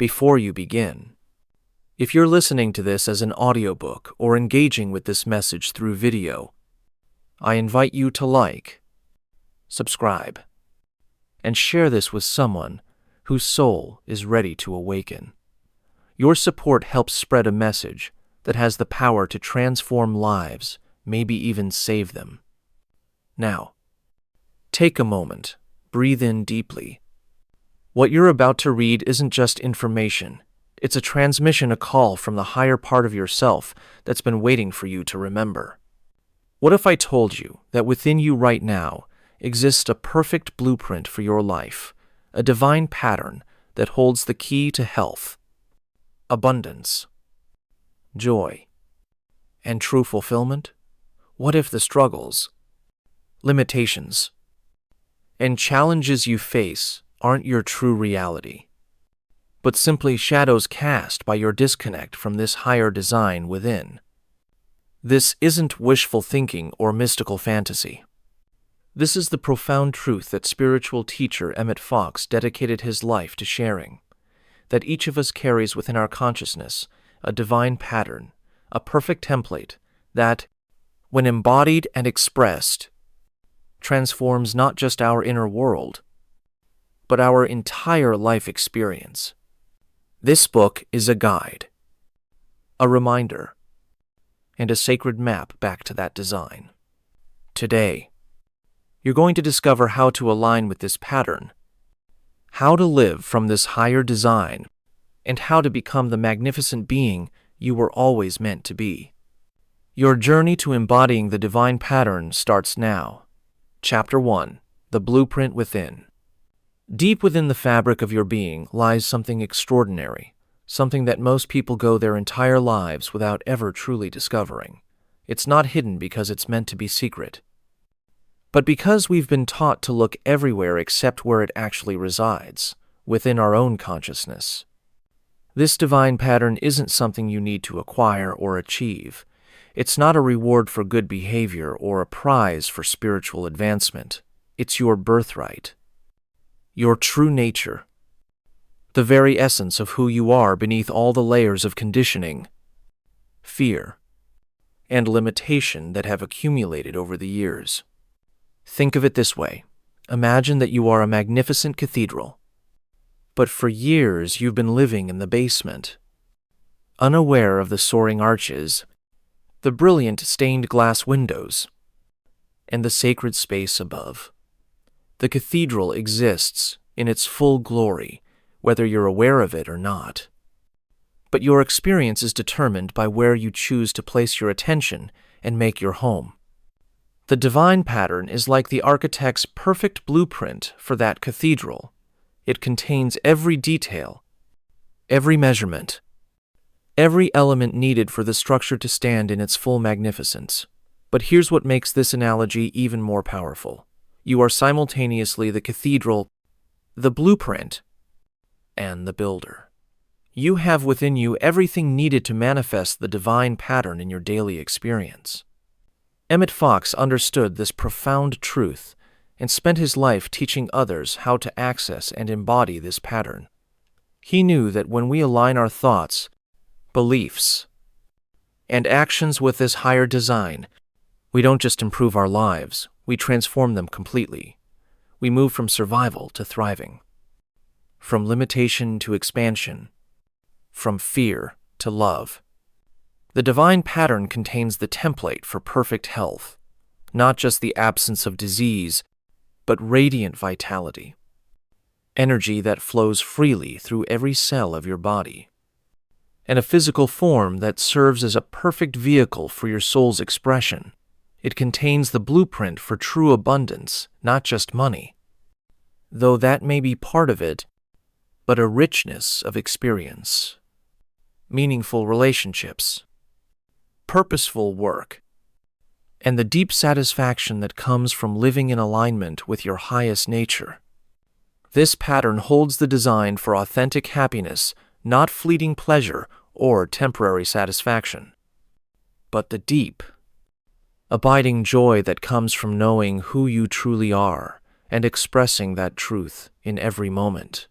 before you begin. If you're listening to this as an audiobook or engaging with this message through video, I invite you to like, subscribe, and share this with someone whose soul is ready to awaken. Your support helps spread a message that has the power to transform lives, maybe even save them. Now, take a moment, breathe in deeply. What you're about to read isn't just information. It's a transmission, a call from the higher part of yourself that's been waiting for you to remember. What if I told you that within you right now exists a perfect blueprint for your life, a divine pattern that holds the key to health, abundance, joy, and true fulfillment? What if the struggles, limitations, and challenges you face aren't your true reality, but simply shadows cast by your disconnect from this higher design within? This isn't wishful thinking or mystical fantasy. This is the profound truth that spiritual teacher Emmet Fox dedicated his life to sharing, that each of us carries within our consciousness a divine pattern, a perfect template that, when embodied and expressed, transforms not just our inner world, but our entire life experience. This book is a guide, a reminder, and a sacred map back to that design. Today, you're going to discover how to align with this pattern, how to live from this higher design, and how to become the magnificent being you were always meant to be. Your journey to embodying the divine pattern starts now. Chapter 1: The Blueprint Within. Deep within the fabric of your being lies something extraordinary, something that most people go their entire lives without ever truly discovering. It's not hidden because it's meant to be secret, but because we've been taught to look everywhere except where it actually resides, within our own consciousness. This divine pattern isn't something you need to acquire or achieve. It's not a reward for good behavior or a prize for spiritual advancement. It's your birthright, your true nature, the very essence of who you are beneath all the layers of conditioning, fear, and limitation that have accumulated over the years. Think of it this way. Imagine that you are a magnificent cathedral, but for years you've been living in the basement, unaware of the soaring arches, the brilliant stained glass windows, and the sacred space above. The cathedral exists in its full glory, whether you're aware of it or not. But your experience is determined by where you choose to place your attention and make your home. The divine pattern is like the architect's perfect blueprint for that cathedral. It contains every detail, every measurement, every element needed for the structure to stand in its full magnificence. But here's what makes this analogy even more powerful. You are simultaneously the cathedral, the blueprint, and the builder. You have within you everything needed to manifest the divine pattern in your daily experience. Emmet Fox understood this profound truth and spent his life teaching others how to access and embody this pattern. He knew that when we align our thoughts, beliefs, and actions with this higher design, we don't just improve our lives, we transform them completely. We move from survival to thriving, from limitation to expansion, from fear to love. The divine pattern contains the template for perfect health, not just the absence of disease, but radiant vitality, energy that flows freely through every cell of your body, and a physical form that serves as a perfect vehicle for your soul's expression. It contains the blueprint for true abundance, not just money, though that may be part of it, but a richness of experience, meaningful relationships, purposeful work, and the deep satisfaction that comes from living in alignment with your highest nature. This pattern holds the design for authentic happiness, not fleeting pleasure or temporary satisfaction, but the deep, abiding joy that comes from knowing who you truly are and expressing that truth in every moment.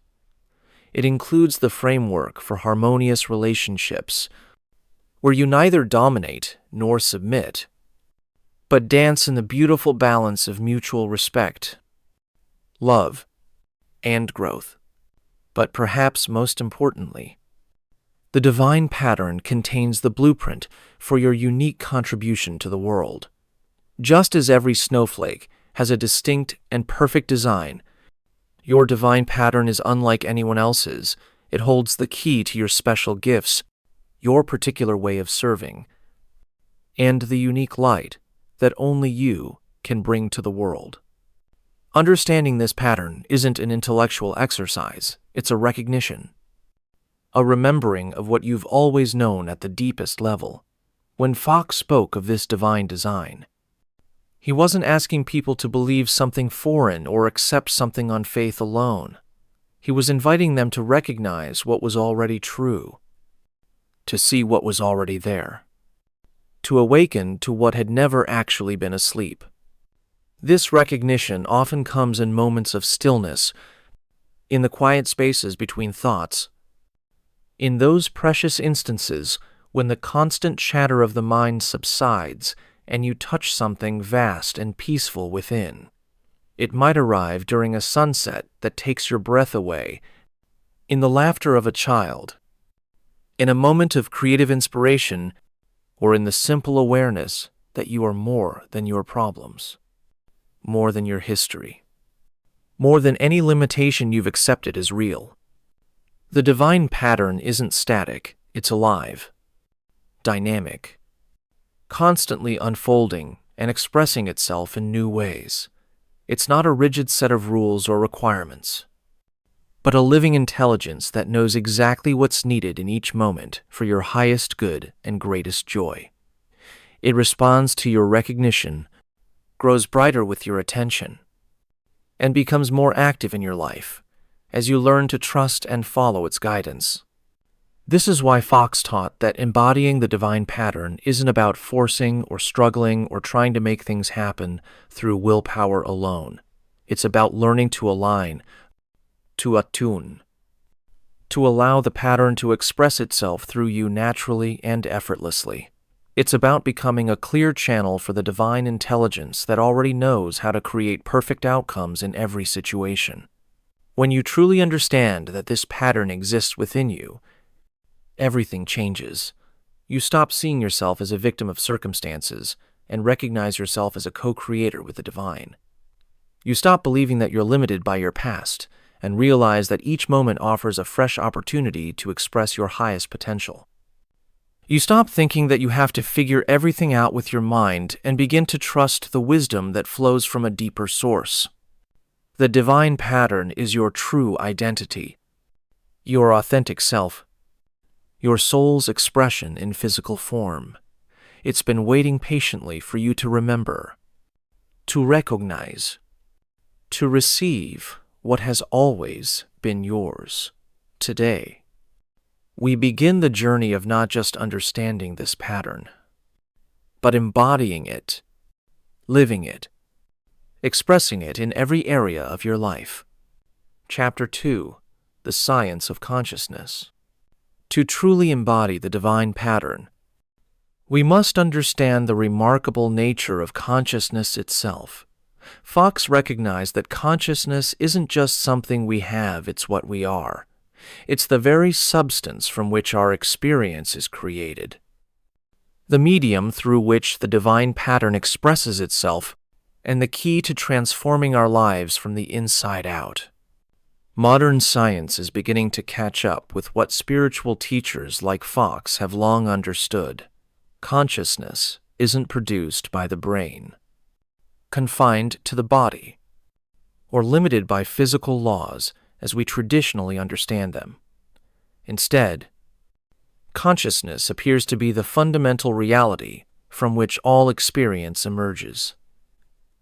It includes the framework for harmonious relationships, where you neither dominate nor submit, but dance in the beautiful balance of mutual respect, love, and growth. But perhaps most importantly, the divine pattern contains the blueprint for your unique contribution to the world. Just as every snowflake has a distinct and perfect design, your divine pattern is unlike anyone else's. It holds the key to your special gifts, your particular way of serving, and the unique light that only you can bring to the world. Understanding this pattern isn't an intellectual exercise, it's a recognition, a remembering of what you've always known at the deepest level. When Fox spoke of this divine design, he wasn't asking people to believe something foreign or accept something on faith alone. He was inviting them to recognize what was already true, to see what was already there, to awaken to what had never actually been asleep. This recognition often comes in moments of stillness, in the quiet spaces between thoughts, in those precious instances when the constant chatter of the mind subsides and you touch something vast and peaceful within. It might arrive during a sunset that takes your breath away, in the laughter of a child, in a moment of creative inspiration, or in the simple awareness that you are more than your problems, more than your history, more than any limitation you've accepted as real. The divine pattern isn't static, it's alive, dynamic, constantly unfolding and expressing itself in new ways. It's not a rigid set of rules or requirements, but a living intelligence that knows exactly what's needed in each moment for your highest good and greatest joy. It responds to your recognition, grows brighter with your attention, and becomes more active in your life as you learn to trust and follow its guidance. This is why Fox taught that embodying the divine pattern isn't about forcing or struggling or trying to make things happen through willpower alone. It's about learning to align, to attune, to allow the pattern to express itself through you naturally and effortlessly. It's about becoming a clear channel for the divine intelligence that already knows how to create perfect outcomes in every situation. When you truly understand that this pattern exists within you, everything changes. You stop seeing yourself as a victim of circumstances and recognize yourself as a co-creator with the divine. You stop believing that you're limited by your past and realize that each moment offers a fresh opportunity to express your highest potential. You stop thinking that you have to figure everything out with your mind and begin to trust the wisdom that flows from a deeper source. The divine pattern is your true identity, your authentic self, your soul's expression in physical form. It's been waiting patiently for you to remember, to recognize, to receive what has always been yours. Today, we begin the journey of not just understanding this pattern, but embodying it, living it, expressing it in every area of your life. Chapter 2: The Science of Consciousness. To truly embody the divine pattern, we must understand the remarkable nature of consciousness itself. Fox recognized that consciousness isn't just something we have, it's what we are. It's the very substance from which our experience is created, the medium through which the divine pattern expresses itself, and the key to transforming our lives from the inside out. Modern science is beginning to catch up with what spiritual teachers like Fox have long understood. Consciousness isn't produced by the brain, confined to the body, or limited by physical laws as we traditionally understand them. Instead, consciousness appears to be the fundamental reality from which all experience emerges.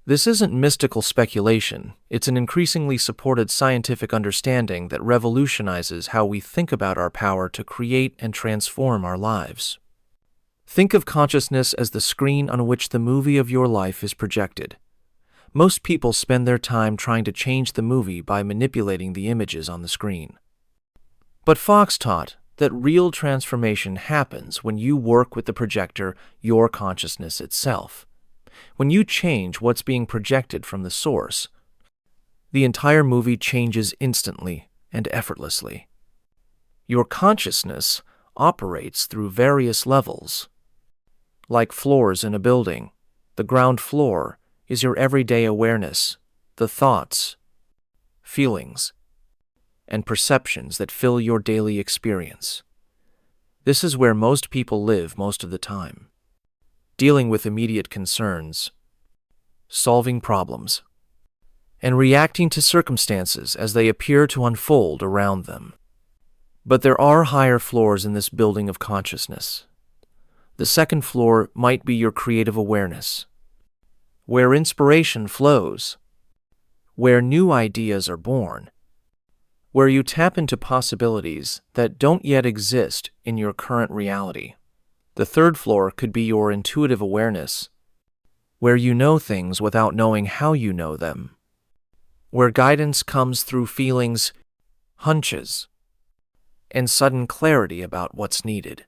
This isn't mystical speculation, it's an increasingly supported scientific understanding that revolutionizes how we think about our power to create and transform our lives. Think of consciousness as the screen on which the movie of your life is projected. Most people spend their time trying to change the movie by manipulating the images on the screen. But Fox taught that real transformation happens when you work with the projector, your consciousness itself. When you change what's being projected from the source, the entire movie changes instantly and effortlessly. Your consciousness operates through various levels. Like floors in a building, the ground floor is your everyday awareness, the thoughts, feelings, and perceptions that fill your daily experience. This is where most people live most of the time, dealing with immediate concerns, solving problems, and reacting to circumstances as they appear to unfold around them. But there are higher floors in this building of consciousness. The second floor might be your creative awareness, where inspiration flows, where new ideas are born, where you tap into possibilities that don't yet exist in your current reality. The third floor could be your intuitive awareness, where you know things without knowing how you know them, where guidance comes through feelings, hunches, and sudden clarity about what's needed.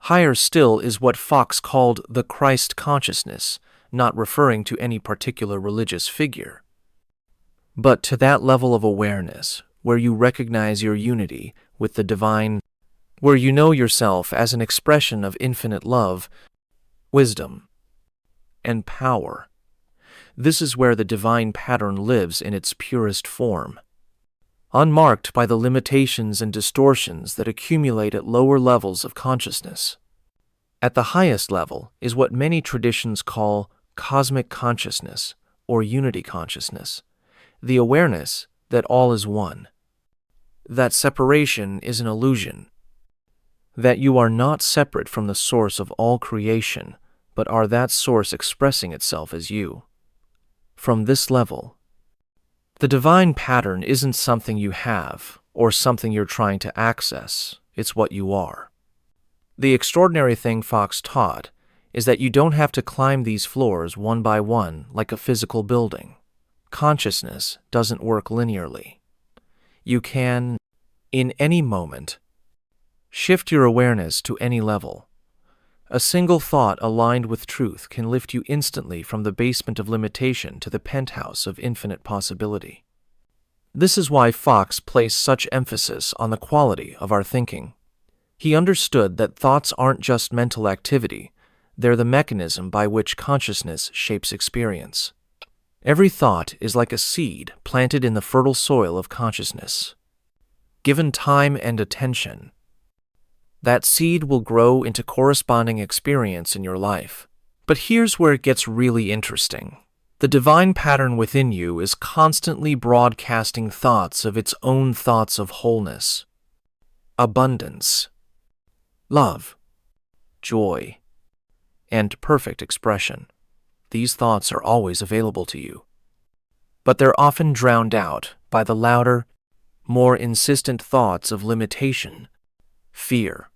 Higher still is what Fox called the Christ consciousness, not referring to any particular religious figure, but to that level of awareness where you recognize your unity with the divine, where you know yourself as an expression of infinite love, wisdom, and power. This is where the divine pattern lives in its purest form, unmarked by the limitations and distortions that accumulate at lower levels of consciousness. At the highest level is what many traditions call cosmic consciousness or unity consciousness, the awareness that all is one, that separation is an illusion, that you are not separate from the source of all creation, but are that source expressing itself as you. From this level, the divine pattern isn't something you have or something you're trying to access, it's what you are. The extraordinary thing Fox taught is that you don't have to climb these floors one by one like a physical building. Consciousness doesn't work linearly. You can, in any moment, shift your awareness to any level. A single thought aligned with truth can lift you instantly from the basement of limitation to the penthouse of infinite possibility. This is why Fox placed such emphasis on the quality of our thinking. He understood that thoughts aren't just mental activity, they're the mechanism by which consciousness shapes experience. Every thought is like a seed planted in the fertile soil of consciousness. Given time and attention, that seed will grow into corresponding experience in your life. But here's where it gets really interesting. The divine pattern within you is constantly broadcasting thoughts of its own thoughts of wholeness, abundance, love, joy, and perfect expression. These thoughts are always available to you, but they're often drowned out by the louder, more insistent thoughts of limitation, fear,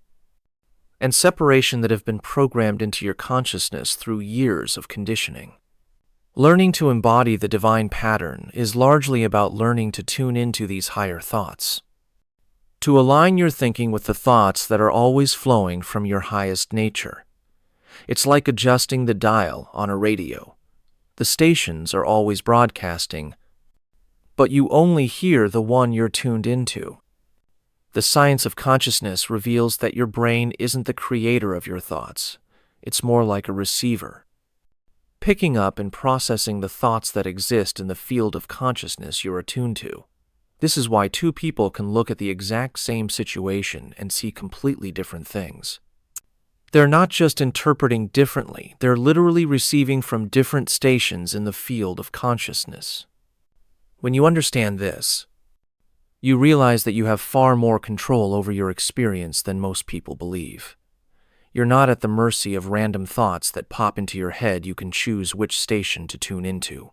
and separation that have been programmed into your consciousness through years of conditioning. Learning to embody the divine pattern is largely about learning to tune into these higher thoughts, to align your thinking with the thoughts that are always flowing from your highest nature. It's like adjusting the dial on a radio. The stations are always broadcasting, but you only hear the one you're tuned into. The science of consciousness reveals that your brain isn't the creator of your thoughts. It's more like a receiver, picking up and processing the thoughts that exist in the field of consciousness you're attuned to. This is why two people can look at the exact same situation and see completely different things. They're not just interpreting differently, they're literally receiving from different stations in the field of consciousness. When you understand this, you realize that you have far more control over your experience than most people believe. You're not at the mercy of random thoughts that pop into your head. You can choose which station to tune into.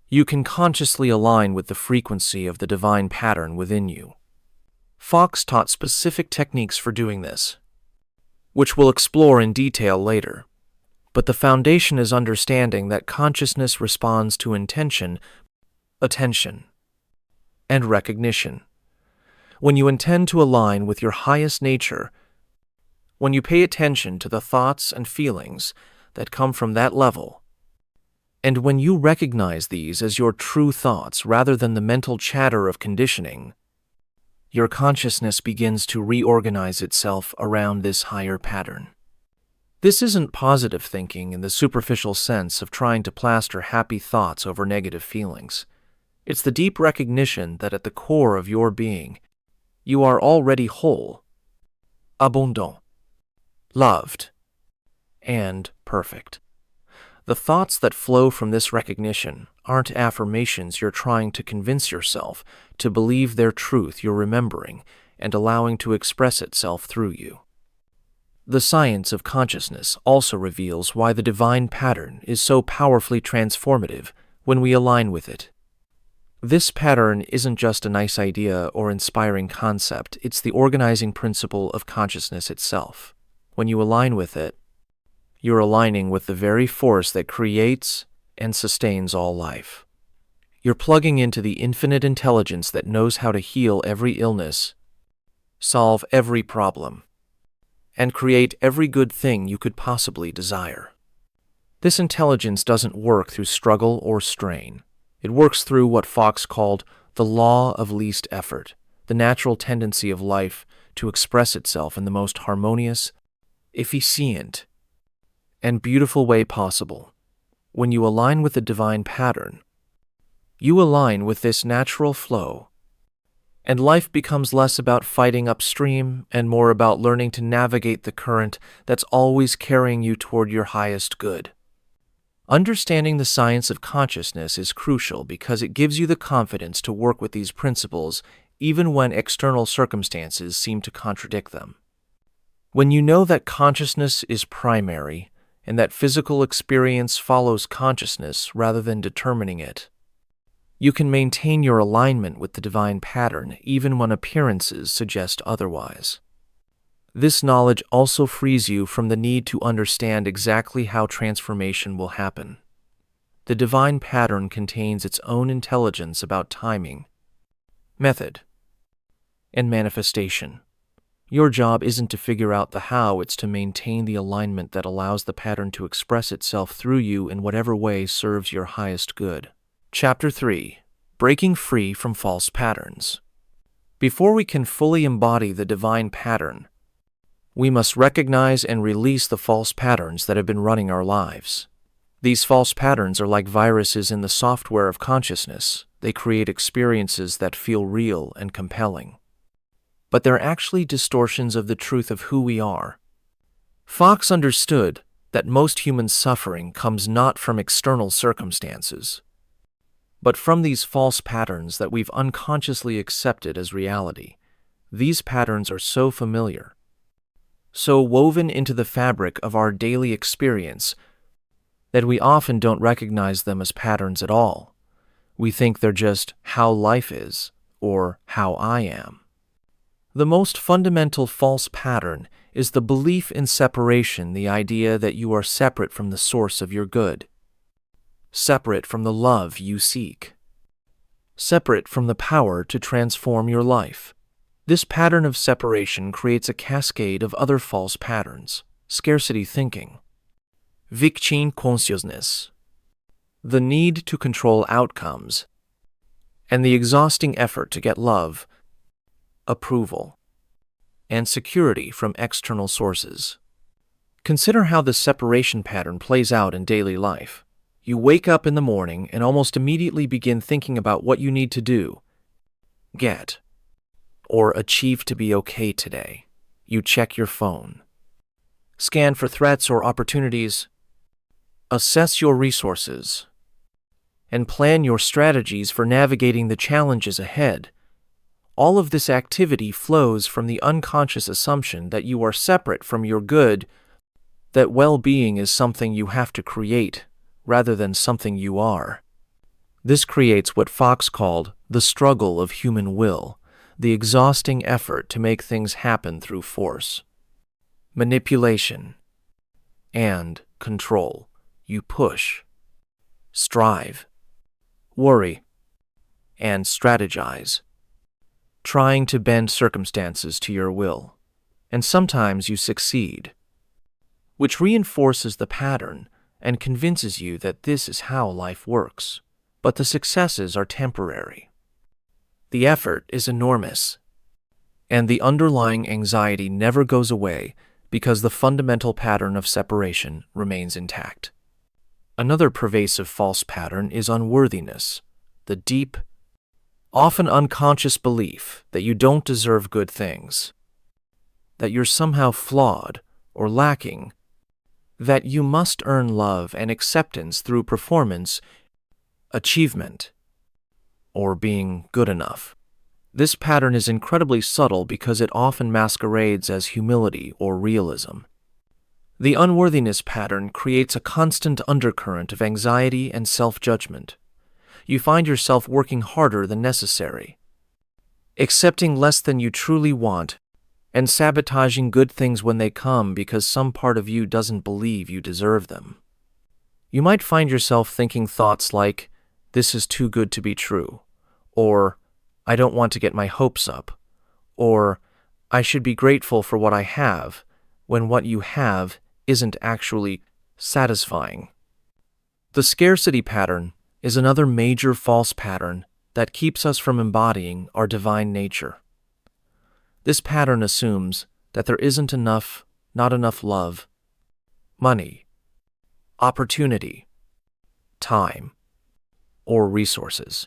You can consciously align with the frequency of the divine pattern within you. Fox taught specific techniques for doing this, which we'll explore in detail later. But the foundation is understanding that consciousness responds to intention, attention, and recognition. when you intend to align with your highest nature, when you pay attention to the thoughts and feelings that come from that level, and when you recognize these as your true thoughts rather than the mental chatter of conditioning, your consciousness begins to reorganize itself around this higher pattern. This isn't positive thinking in the superficial sense of trying to plaster happy thoughts over negative feelings. It's the deep recognition that at the core of your being, you are already whole, abondant, loved, and perfect. The thoughts that flow from this recognition aren't affirmations you're trying to convince yourself to believe their truth you're remembering and allowing to express itself through you. The science of consciousness also reveals why the divine pattern is so powerfully transformative when we align with it. This pattern isn't just a nice idea or inspiring concept, it's the organizing principle of consciousness itself. When you align with it, you're aligning with the very force that creates and sustains all life. You're plugging into the infinite intelligence that knows how to heal every illness, solve every problem, and create every good thing you could possibly desire. This intelligence doesn't work through struggle or strain. It works through what Fox called the law of least effort, the natural tendency of life to express itself in the most harmonious, efficient, and beautiful way possible. When you align with the divine pattern, you align with this natural flow, and life becomes less about fighting upstream and more about learning to navigate the current that's always carrying you toward your highest good. Understanding the science of consciousness is crucial because it gives you the confidence to work with these principles even when external circumstances seem to contradict them. When you know that consciousness is primary and that physical experience follows consciousness rather than determining it, you can maintain your alignment with the divine pattern even when appearances suggest otherwise. This knowledge also frees you from the need to understand exactly how transformation will happen. The divine pattern contains its own intelligence about timing, method, and manifestation. Your job isn't to figure out the how, it's to maintain the alignment that allows the pattern to express itself through you in whatever way serves your highest good. Chapter 3. Breaking Free from False Patterns. Before we can fully embody the divine pattern, we must recognize and release the false patterns that have been running our lives. These false patterns are like viruses in the software of consciousness. They create experiences that feel real and compelling, but they're actually distortions of the truth of who we are. Fox understood that most human suffering comes not from external circumstances, but from these false patterns that we've unconsciously accepted as reality. These patterns are so familiar, so woven into the fabric of our daily experience, that we often don't recognize them as patterns at all. We think they're just how life is, or how I am. The most fundamental false pattern is the belief in separation, the idea that you are separate from the source of your good, separate from the love you seek, separate from the power to transform your life. This pattern of separation creates a cascade of other false patterns: scarcity thinking, victim consciousness, the need to control outcomes, and the exhausting effort to get love, approval, and security from external sources. Consider how the separation pattern plays out in daily life. You wake up in the morning and almost immediately begin thinking about what you need to do, get, or achieve to be okay today. You check your phone, scan for threats or opportunities, assess your resources, and plan your strategies for navigating the challenges ahead. All of this activity flows from the unconscious assumption that you are separate from your good, that well-being is something you have to create rather than something you are. This creates what Fox called the struggle of human will, the exhausting effort to make things happen through force, manipulation, and control. You push, strive, worry, and strategize, trying to bend circumstances to your will, and sometimes you succeed, which reinforces the pattern and convinces you that this is how life works. But the successes are temporary. The effort is enormous, and the underlying anxiety never goes away because the fundamental pattern of separation remains intact. Another pervasive false pattern is unworthiness, the deep, often unconscious belief that you don't deserve good things, that you're somehow flawed or lacking, that you must earn love and acceptance through performance, achievement, or being good enough. This pattern is incredibly subtle because it often masquerades as humility or realism. The unworthiness pattern creates a constant undercurrent of anxiety and self-judgment. You find yourself working harder than necessary, accepting less than you truly want, and sabotaging good things when they come because some part of you doesn't believe you deserve them. You might find yourself thinking thoughts like, "This is too good to be true," or "I don't want to get my hopes up," or "I should be grateful for what I have," when what you have isn't actually satisfying. The scarcity pattern is another major false pattern that keeps us from embodying our divine nature. This pattern assumes that there isn't not enough love, money, opportunity, time, or resources.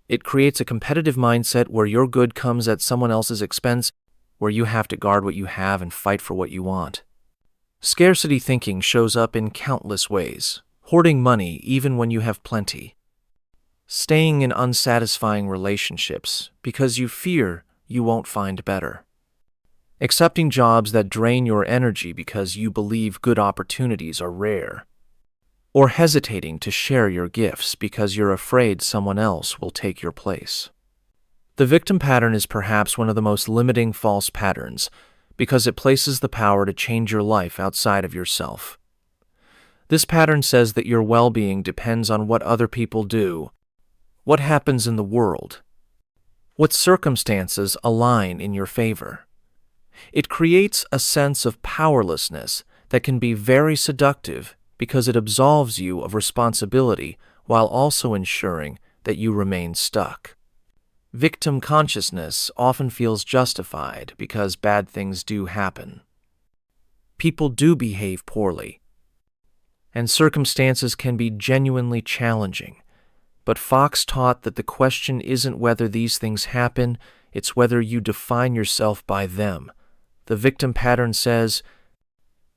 It creates a competitive mindset where your good comes at someone else's expense, where you have to guard what you have and fight for what you want. Scarcity thinking shows up in countless ways: hoarding money even when you have plenty, staying in unsatisfying relationships because you fear you won't find better, accepting jobs that drain your energy because you believe good opportunities are rare, or hesitating to share your gifts because you're afraid someone else will take your place. The victim pattern is perhaps one of the most limiting false patterns because it places the power to change your life outside of yourself. This pattern says that your well-being depends on what other people do, what happens in the world, what circumstances align in your favor. It creates a sense of powerlessness that can be very seductive because it absolves you of responsibility while also ensuring that you remain stuck. Victim consciousness often feels justified because bad things do happen. People do behave poorly, and circumstances can be genuinely challenging. But Fox taught that the question isn't whether these things happen, it's whether you define yourself by them. The victim pattern says,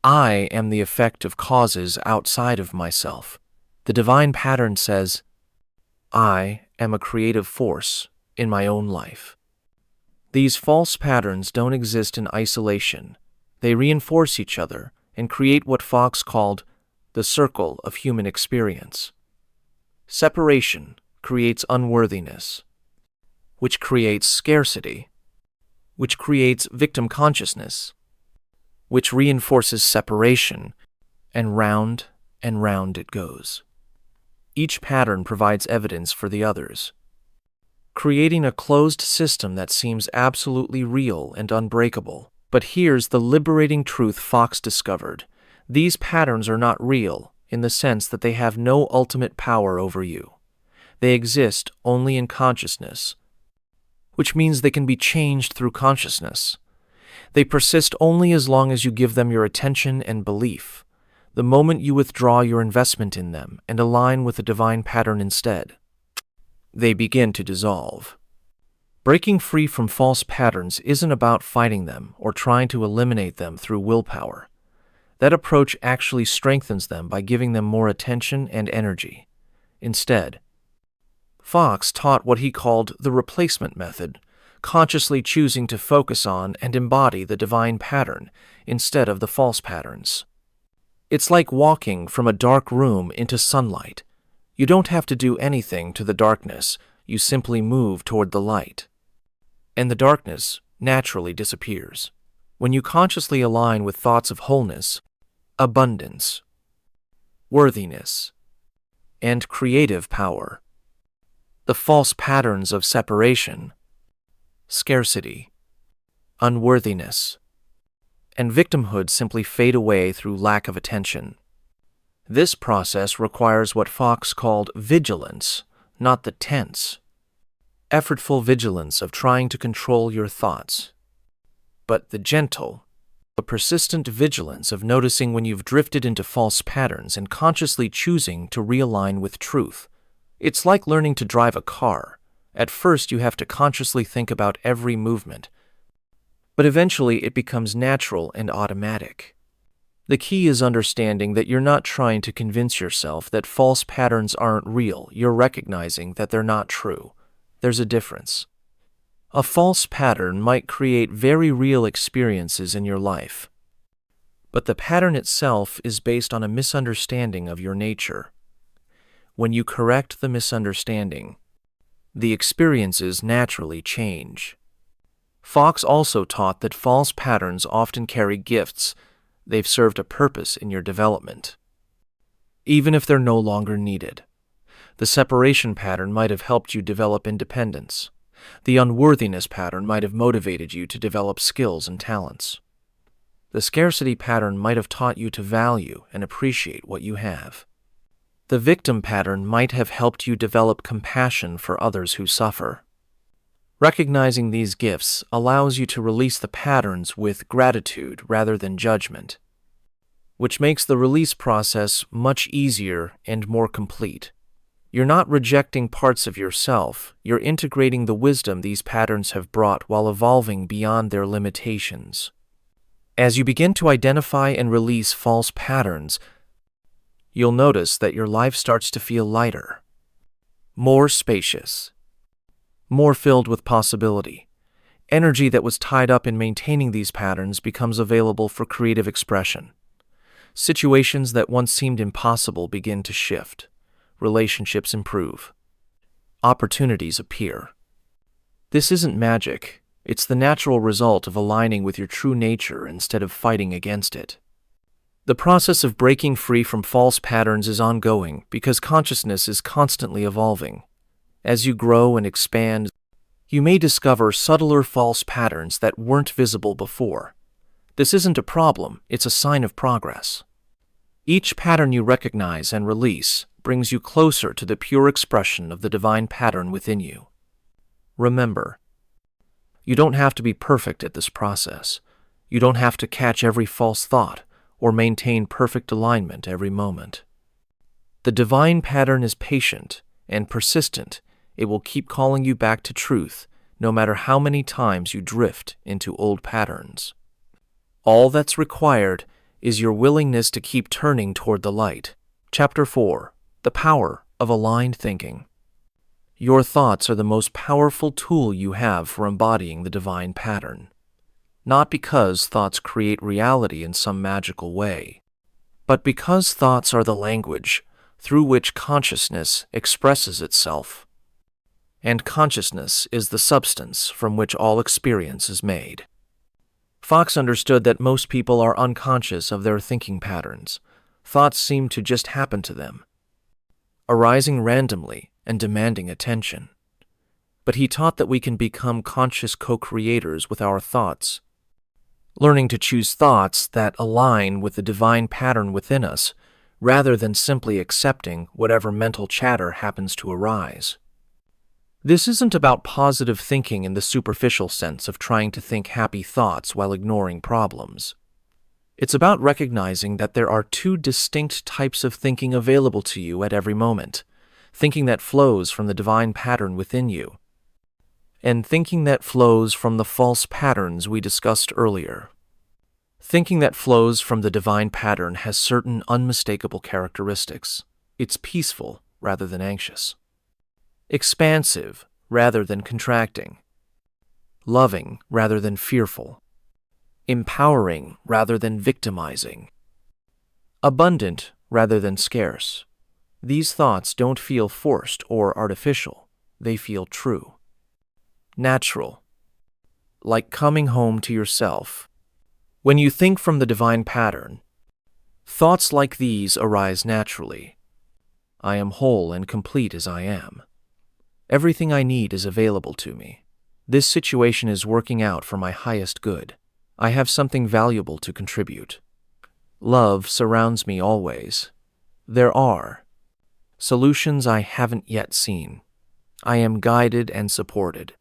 "I am the effect of causes outside of myself." The divine pattern says, "I am a creative force in my own life." These false patterns don't exist in isolation. They reinforce each other and create what Fox called the circle of human experience. Separation creates unworthiness, which creates scarcity, which creates victim consciousness, which reinforces separation, and round it goes. Each pattern provides evidence for the others, creating a closed system that seems absolutely real and unbreakable. But here's the liberating truth Fox discovered. These patterns are not real in the sense that they have no ultimate power over you. They exist only in consciousness, which means they can be changed through consciousness. They persist only as long as you give them your attention and belief. The moment you withdraw your investment in them and align with the divine pattern instead, they begin to dissolve. Breaking free from false patterns isn't about fighting them or trying to eliminate them through willpower. That approach actually strengthens them by giving them more attention and energy. Instead, Fox taught what he called the replacement method, consciously choosing to focus on and embody the divine pattern instead of the false patterns. It's like walking from a dark room into sunlight. You don't have to do anything to the darkness, you simply move toward the light, and the darkness naturally disappears. When you consciously align with thoughts of wholeness, abundance, worthiness, and creative power, the false patterns of separation scarcity, unworthiness, and victimhood simply fade away through lack of attention. This process requires what Fox called vigilance, not the tense, effortful vigilance of trying to control your thoughts, but the gentle, a persistent vigilance of noticing when you've drifted into false patterns and consciously choosing to realign with truth. It's like learning to drive a car. At first, you have to consciously think about every movement, but eventually it becomes natural and automatic. The key is understanding that you're not trying to convince yourself that false patterns aren't real. You're recognizing that they're not true. There's a difference. A false pattern might create very real experiences in your life, but the pattern itself is based on a misunderstanding of your nature. When you correct the misunderstanding, the experiences naturally change. Fox also taught that false patterns often carry gifts. They've served a purpose in your development, even if they're no longer needed. The separation pattern might have helped you develop independence. The unworthiness pattern might have motivated you to develop skills and talents. The scarcity pattern might have taught you to value and appreciate what you have. The victim pattern might have helped you develop compassion for others who suffer. Recognizing these gifts allows you to release the patterns with gratitude rather than judgment, which makes the release process much easier and more complete. You're not rejecting parts of yourself, you're integrating the wisdom these patterns have brought while evolving beyond their limitations. As you begin to identify and release false patterns, you'll notice that your life starts to feel lighter, more spacious, more filled with possibility. Energy that was tied up in maintaining these patterns becomes available for creative expression. Situations that once seemed impossible begin to shift. Relationships improve. Opportunities appear. This isn't magic. It's the natural result of aligning with your true nature instead of fighting against it. The process of breaking free from false patterns is ongoing because consciousness is constantly evolving. As you grow and expand, you may discover subtler false patterns that weren't visible before. This isn't a problem, it's a sign of progress. Each pattern you recognize and release brings you closer to the pure expression of the divine pattern within you. Remember, you don't have to be perfect at this process. You don't have to catch every false thought or maintain perfect alignment every moment. The divine pattern is patient and persistent. It will keep calling you back to truth, no matter how many times you drift into old patterns. All that's required is your willingness to keep turning toward the light. Chapter 4. The Power of Aligned Thinking. Your thoughts are the most powerful tool you have for embodying the divine pattern. Not because thoughts create reality in some magical way, but because thoughts are the language through which consciousness expresses itself. And consciousness is the substance from which all experience is made. Fox understood that most people are unconscious of their thinking patterns. Thoughts seem to just happen to them, arising randomly and demanding attention. But he taught that we can become conscious co-creators with our thoughts, learning to choose thoughts that align with the divine pattern within us, rather than simply accepting whatever mental chatter happens to arise. This isn't about positive thinking in the superficial sense of trying to think happy thoughts while ignoring problems. It's about recognizing that there are two distinct types of thinking available to you at every moment: thinking that flows from the divine pattern within you, and thinking that flows from the false patterns we discussed earlier. Thinking that flows from the divine pattern has certain unmistakable characteristics. It's peaceful rather than anxious, expansive rather than contracting, loving rather than fearful, empowering rather than victimizing, abundant rather than scarce. These thoughts don't feel forced or artificial. They feel true, natural, like coming home to yourself. When you think from the divine pattern, thoughts like these arise naturally. I am whole and complete as I am. Everything I need is available to me. This situation is working out for my highest good. I have something valuable to contribute. Love surrounds me always. There are solutions I haven't yet seen. I am guided and supported.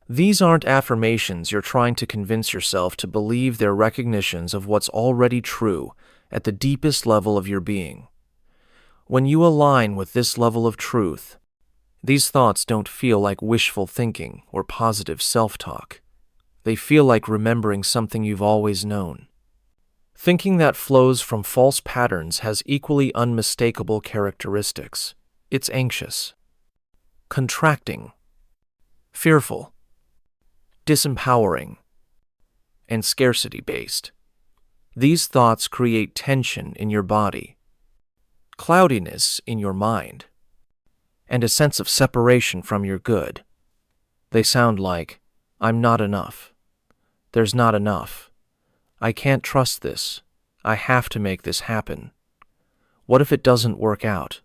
These aren't affirmations you're trying to convince yourself to believe. They're recognitions of what's already true at the deepest level of your being. When you align with this level of truth, these thoughts don't feel like wishful thinking or positive self-talk. They feel like remembering something you've always known. Thinking that flows from false patterns has equally unmistakable characteristics. It's anxious, contracting, fearful, disempowering, and scarcity-based. These thoughts create tension in your body, cloudiness in your mind, and a sense of separation from your good. They sound like, I'm not enough. There's not enough. I can't trust this. I have to make this happen. What if it doesn't work out?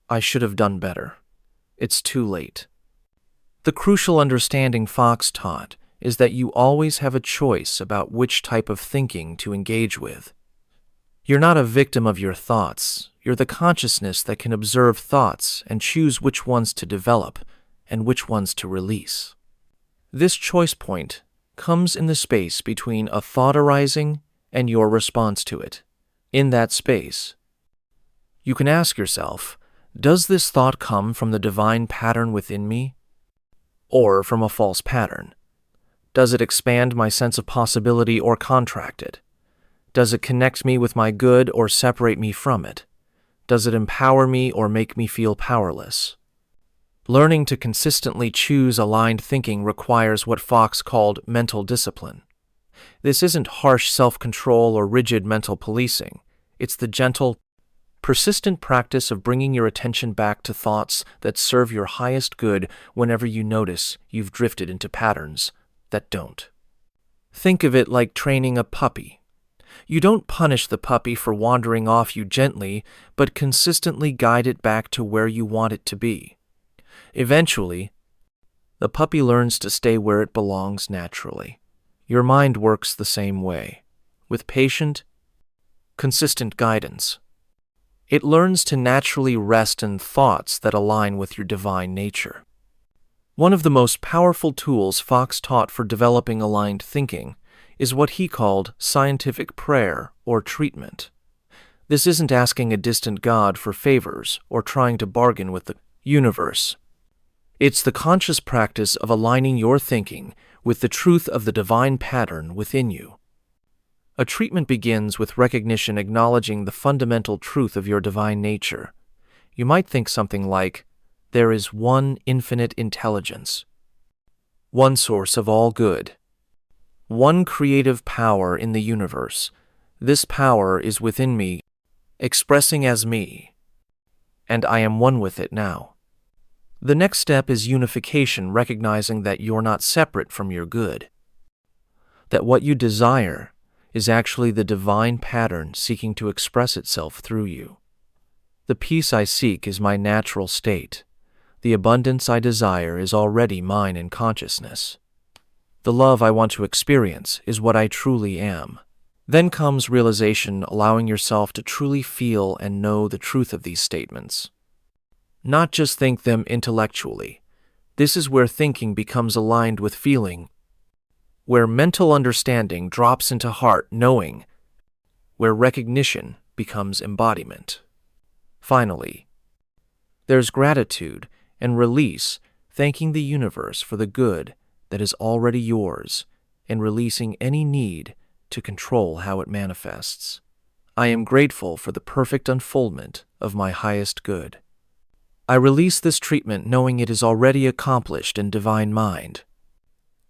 I should have done better. It's too late. The crucial understanding Fox taught is that you always have a choice about which type of thinking to engage with. You're not a victim of your thoughts. You're the consciousness that can observe thoughts and choose which ones to develop and which ones to release. This choice point comes in the space between a thought arising and your response to it. In that space, you can ask yourself, does this thought come from the divine pattern within me, or from a false pattern? Does it expand my sense of possibility or contract it? Does it connect me with my good or separate me from it? Does it empower me or make me feel powerless? Learning to consistently choose aligned thinking requires what Fox called mental discipline. This isn't harsh self-control or rigid mental policing. It's the gentle, persistent practice of bringing your attention back to thoughts that serve your highest good whenever you notice you've drifted into patterns that don't. Think of it like training a puppy. You don't punish the puppy for wandering off. You gently, but consistently guide it back to where you want it to be. Eventually, the puppy learns to stay where it belongs naturally. Your mind works the same way. With patient, consistent guidance, it learns to naturally rest in thoughts that align with your divine nature. One of the most powerful tools Fox taught for developing aligned thinking is what he called scientific prayer or treatment. This isn't asking a distant God for favors or trying to bargain with the universe. It's the conscious practice of aligning your thinking with the truth of the divine pattern within you. A treatment begins with recognition, acknowledging the fundamental truth of your divine nature. You might think something like, there is one infinite intelligence, one source of all good, one creative power in the universe. This power is within me, expressing as me, and I am one with it now. The next step is unification, recognizing that you're not separate from your good, that what you desire is actually the divine pattern seeking to express itself through you. The peace I seek is my natural state. The abundance I desire is already mine in consciousness. The love I want to experience is what I truly am. Then comes realization, allowing yourself to truly feel and know the truth of these statements. Not just think them intellectually. This is where thinking becomes aligned with feeling, where mental understanding drops into heart knowing, where recognition becomes embodiment. Finally, there's gratitude and release, thanking the universe for the good that is already yours and releasing any need to control how it manifests. I am grateful for the perfect unfoldment of my highest good. I release this treatment knowing it is already accomplished in divine mind.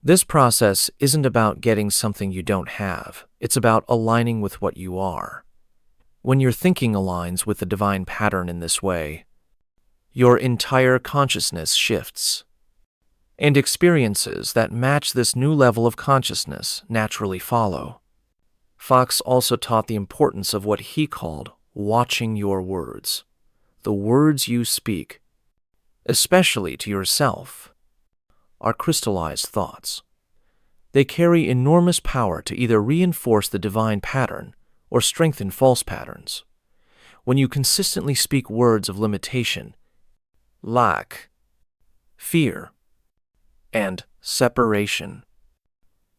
This process isn't about getting something you don't have. It's about aligning with what you are. When your thinking aligns with the divine pattern in this way, your entire consciousness shifts, and experiences that match this new level of consciousness naturally follow. Fox also taught the importance of what he called watching your words, the words you speak, especially to yourself. are crystallized thoughts. They carry enormous power to either reinforce the divine pattern or strengthen false patterns. When you consistently speak words of limitation, lack, fear, and separation,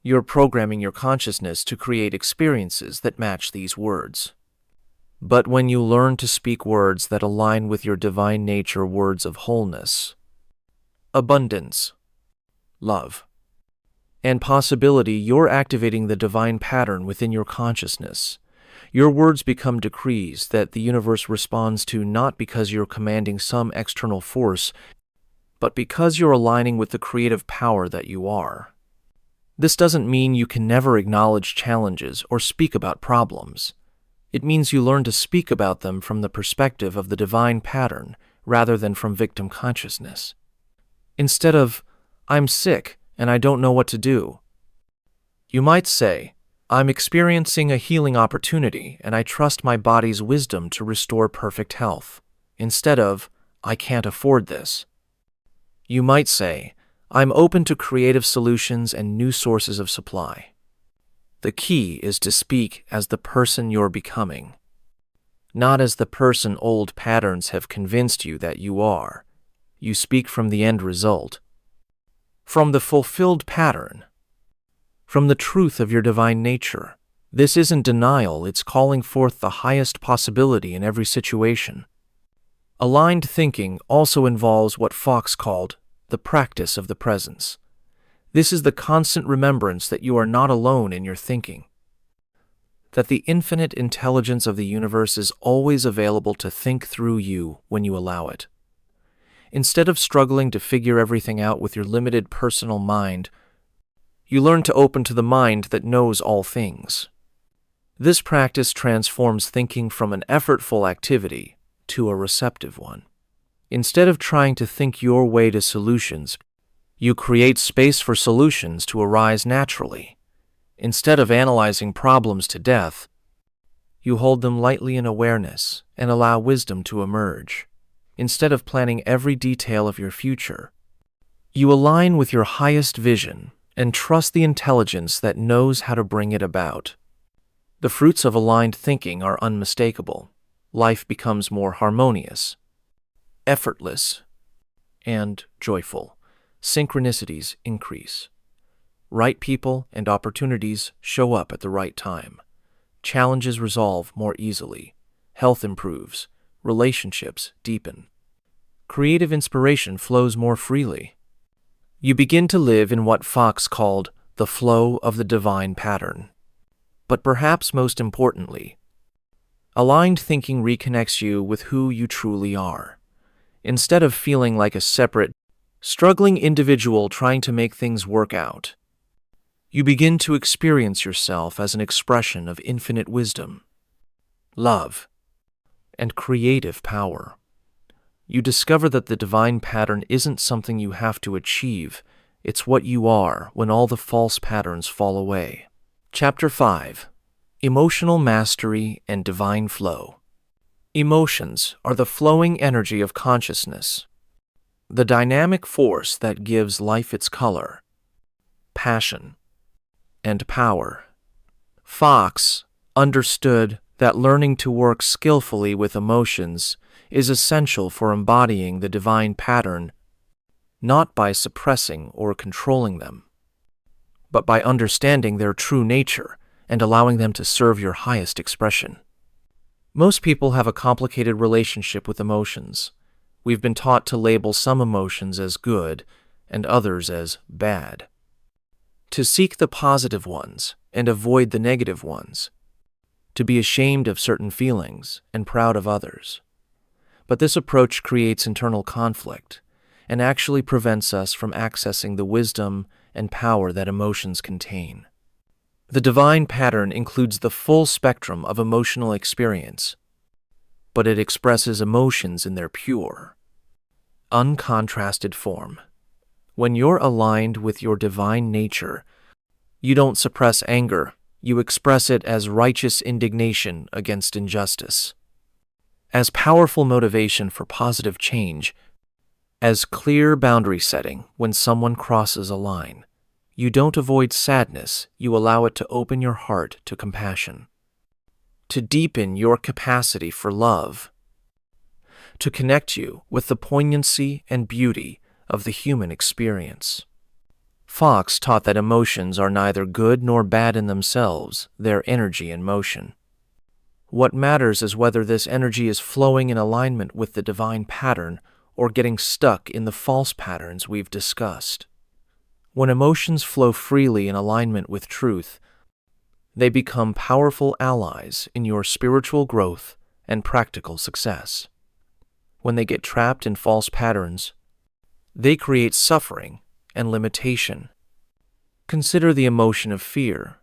you're programming your consciousness to create experiences that match these words. But when you learn to speak words that align with your divine nature, words of wholeness, abundance, love, and possibility, you're activating the divine pattern within your consciousness. Your words become decrees that the universe responds to, not because you're commanding some external force, but because you're aligning with the creative power that you are. This doesn't mean you can never acknowledge challenges or speak about problems. It means you learn to speak about them from the perspective of the divine pattern rather than from victim consciousness. Instead of, "I'm sick and I don't know what to do," you might say, "I'm experiencing a healing opportunity and I trust my body's wisdom to restore perfect health." Instead of, "I can't afford this," you might say, "I'm open to creative solutions and new sources of supply." The key is to speak as the person you're becoming, not as the person old patterns have convinced you that you are. You speak from the end result, from the fulfilled pattern, from the truth of your divine nature. This isn't denial, it's calling forth the highest possibility in every situation. Aligned thinking also involves what Fox called the practice of the presence. This is the constant remembrance that you are not alone in your thinking, that the infinite intelligence of the universe is always available to think through you when you allow it. Instead of struggling to figure everything out with your limited personal mind, you learn to open to the mind that knows all things. This practice transforms thinking from an effortful activity to a receptive one. Instead of trying to think your way to solutions, you create space for solutions to arise naturally. Instead of analyzing problems to death, you hold them lightly in awareness and allow wisdom to emerge. Instead of planning every detail of your future, you align with your highest vision and trust the intelligence that knows how to bring it about. The fruits of aligned thinking are unmistakable. Life becomes more harmonious, effortless, and joyful. Synchronicities increase. Right people and opportunities show up at the right time. Challenges resolve more easily. Health improves. Relationships deepen. Creative inspiration flows more freely. You begin to live in what Fox called the flow of the divine pattern. But perhaps most importantly, aligned thinking reconnects you with who you truly are. Instead of feeling like a separate, struggling individual trying to make things work out, you begin to experience yourself as an expression of infinite wisdom, love, and creative power. You discover that the divine pattern isn't something you have to achieve, it's what you are when all the false patterns fall away. Chapter 5. Emotional Mastery and Divine Flow. Emotions are the flowing energy of consciousness, the dynamic force that gives life its color, passion, and power. Fox understood that learning to work skillfully with emotions is essential for embodying the divine pattern, not by suppressing or controlling them, but by understanding their true nature and allowing them to serve your highest expression. Most people have a complicated relationship with emotions. We've been taught to label some emotions as good and others as bad, to seek the positive ones and avoid the negative ones, to be ashamed of certain feelings and proud of others. But this approach creates internal conflict and actually prevents us from accessing the wisdom and power that emotions contain. The divine pattern includes the full spectrum of emotional experience, but it expresses emotions in their pure, uncontrasted form. When you're aligned with your divine nature, you don't suppress anger, you express it as righteous indignation against injustice, as powerful motivation for positive change, as clear boundary setting when someone crosses a line. You don't avoid sadness, you allow it to open your heart to compassion, to deepen your capacity for love, to connect you with the poignancy and beauty of the human experience. Fox taught that emotions are neither good nor bad in themselves, they're energy in motion. What matters is whether this energy is flowing in alignment with the divine pattern or getting stuck in the false patterns we've discussed. When emotions flow freely in alignment with truth, they become powerful allies in your spiritual growth and practical success. When they get trapped in false patterns, they create suffering and limitation. Consider the emotion of fear.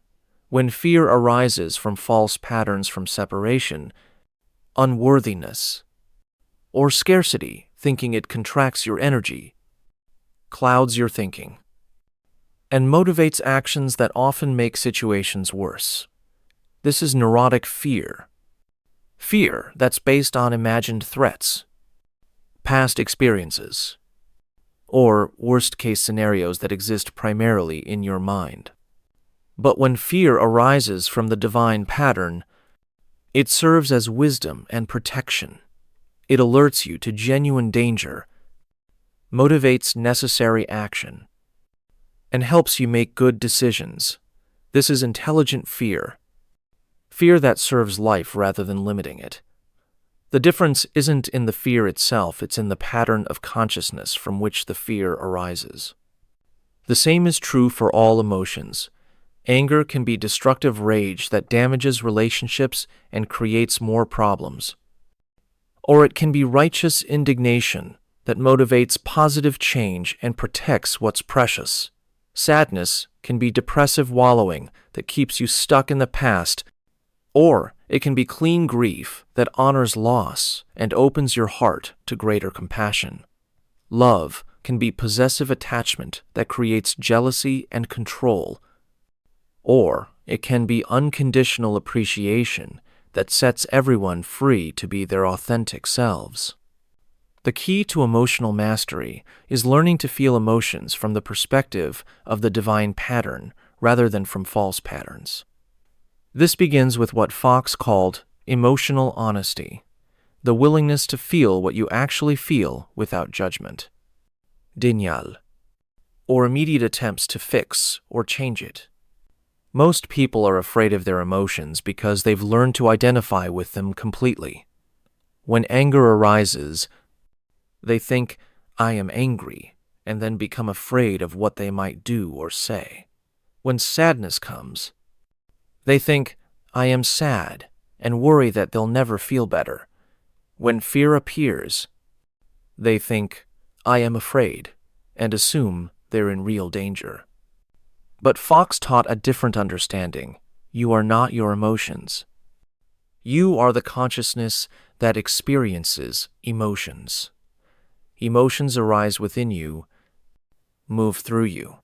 When fear arises from false patterns from separation, unworthiness, or scarcity, thinking it contracts your energy, clouds your thinking, and motivates actions that often make situations worse. This is neurotic fear. Fear that's based on imagined threats, past experiences, or worst-case scenarios that exist primarily in your mind. But when fear arises from the divine pattern, it serves as wisdom and protection. It alerts you to genuine danger, motivates necessary action, and helps you make good decisions. This is intelligent fear. Fear that serves life rather than limiting it. The difference isn't in the fear itself, it's in the pattern of consciousness from which the fear arises. The same is true for all emotions. Anger can be destructive rage that damages relationships and creates more problems. Or it can be righteous indignation that motivates positive change and protects what's precious. Sadness can be depressive wallowing that keeps you stuck in the past, or it can be clean grief that honors loss and opens your heart to greater compassion. Love can be possessive attachment that creates jealousy and control, or it can be unconditional appreciation that sets everyone free to be their authentic selves. The key to emotional mastery is learning to feel emotions from the perspective of the divine pattern rather than from false patterns. This begins with what Fox called emotional honesty, the willingness to feel what you actually feel without judgment, denial, or immediate attempts to fix or change it. Most people are afraid of their emotions because they've learned to identify with them completely. When anger arises, they think, "I am angry," and then become afraid of what they might do or say. When sadness comes, they think, "I am sad," and worry that they'll never feel better. When fear appears, they think, "I am afraid," and assume they're in real danger. But Fox taught a different understanding. You are not your emotions. You are the consciousness that experiences emotions. Emotions arise within you, move through you,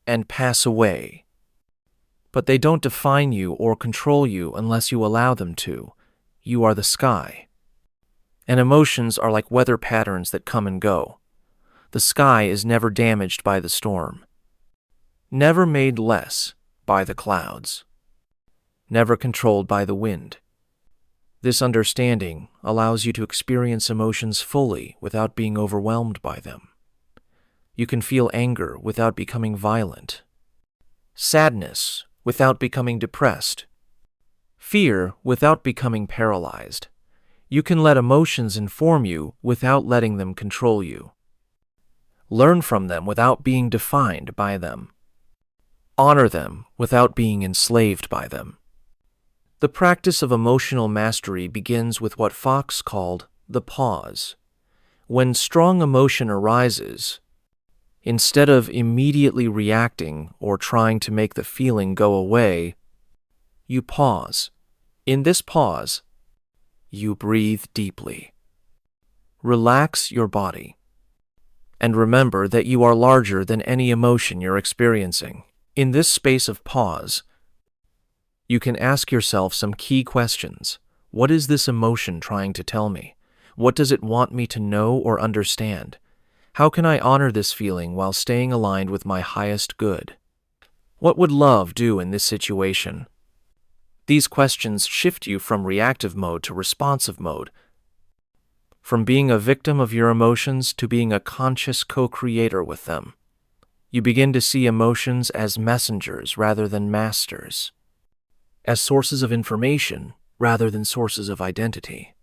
and pass away. But they don't define you or control you unless you allow them to. You are the sky. And emotions are like weather patterns that come and go. The sky is never damaged by the storm, never made less by the clouds, never controlled by the wind. This understanding allows you to experience emotions fully without being overwhelmed by them. You can feel anger without becoming violent, sadness without becoming depressed, fear without becoming paralyzed. You can let emotions inform you without letting them control you. Learn from them without being defined by them. Honor them without being enslaved by them. The practice of emotional mastery begins with what Fox called the pause. When strong emotion arises, instead of immediately reacting or trying to make the feeling go away, you pause. In this pause, you breathe deeply. Relax your body. And remember that you are larger than any emotion you're experiencing. In this space of pause, you can ask yourself some key questions. What is this emotion trying to tell me? What does it want me to know or understand? How can I honor this feeling while staying aligned with my highest good? What would love do in this situation? These questions shift you from reactive mode to responsive mode, from being a victim of your emotions to being a conscious co-creator with them. You begin to see emotions as messengers rather than masters, as sources of information rather than sources of identity.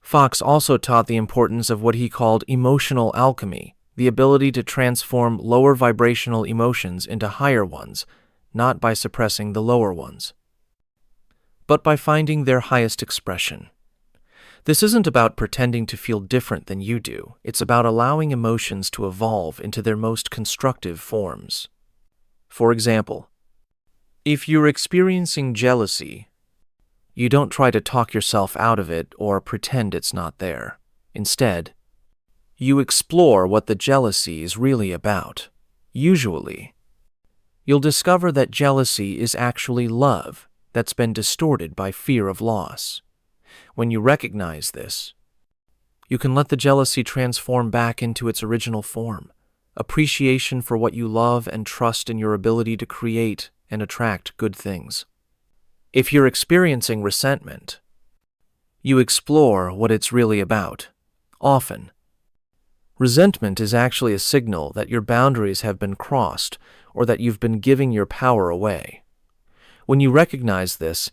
Fox also taught the importance of what he called emotional alchemy, the ability to transform lower vibrational emotions into higher ones, not by suppressing the lower ones, but by finding their highest expression. This isn't about pretending to feel different than you do. It's about allowing emotions to evolve into their most constructive forms. For example, if you're experiencing jealousy, you don't try to talk yourself out of it or pretend it's not there. Instead, you explore what the jealousy is really about. Usually, you'll discover that jealousy is actually love that's been distorted by fear of loss. When you recognize this, you can let the jealousy transform back into its original form, appreciation for what you love and trust in your ability to create and attract good things. If you're experiencing resentment, you explore what it's really about. Often, resentment is actually a signal that your boundaries have been crossed or that you've been giving your power away. When you recognize this,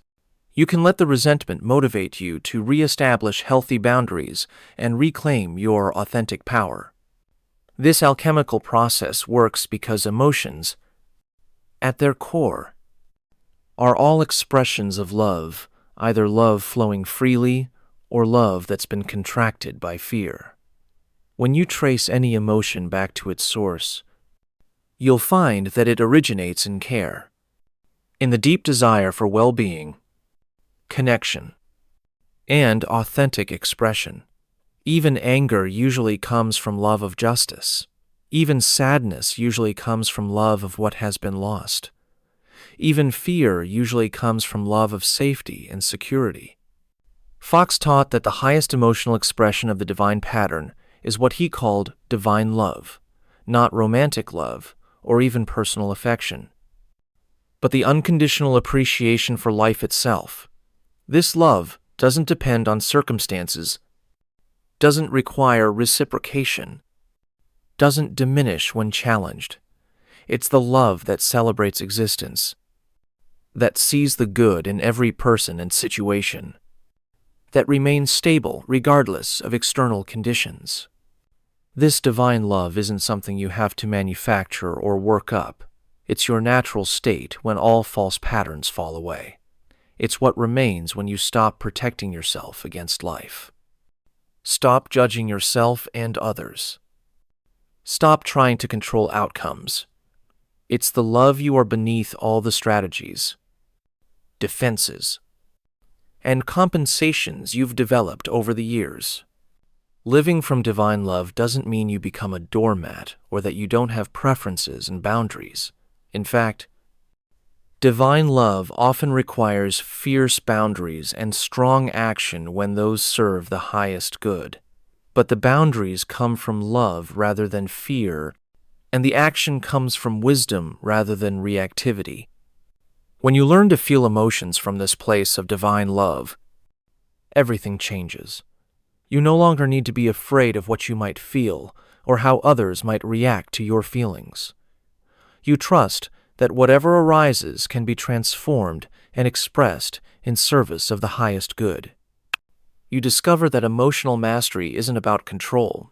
you can let the resentment motivate you to reestablish healthy boundaries and reclaim your authentic power. This alchemical process works because emotions, at their core, are all expressions of love, either love flowing freely or love that's been contracted by fear. When you trace any emotion back to its source, you'll find that it originates in care, in the deep desire for well-being, connection, and authentic expression. Even anger usually comes from love of justice. Even sadness usually comes from love of what has been lost. Even fear usually comes from love of safety and security. Fox taught that the highest emotional expression of the divine pattern is what he called divine love, not romantic love or even personal affection, but the unconditional appreciation for life itself. This love doesn't depend on circumstances, doesn't require reciprocation, doesn't diminish when challenged. It's the love that celebrates existence, that sees the good in every person and situation, that remains stable regardless of external conditions. This divine love isn't something you have to manufacture or work up. It's your natural state when all false patterns fall away. It's what remains when you stop protecting yourself against life. Stop judging yourself and others. Stop trying to control outcomes. It's the love you are beneath all the strategies, defenses, and compensations you've developed over the years. Living from divine love doesn't mean you become a doormat or that you don't have preferences and boundaries. In fact, divine love often requires fierce boundaries and strong action when those serve the highest good. But the boundaries come from love rather than fear, and the action comes from wisdom rather than reactivity. When you learn to feel emotions from this place of divine love, everything changes. You no longer need to be afraid of what you might feel or how others might react to your feelings. You trust that whatever arises can be transformed and expressed in service of the highest good. You discover that emotional mastery isn't about control,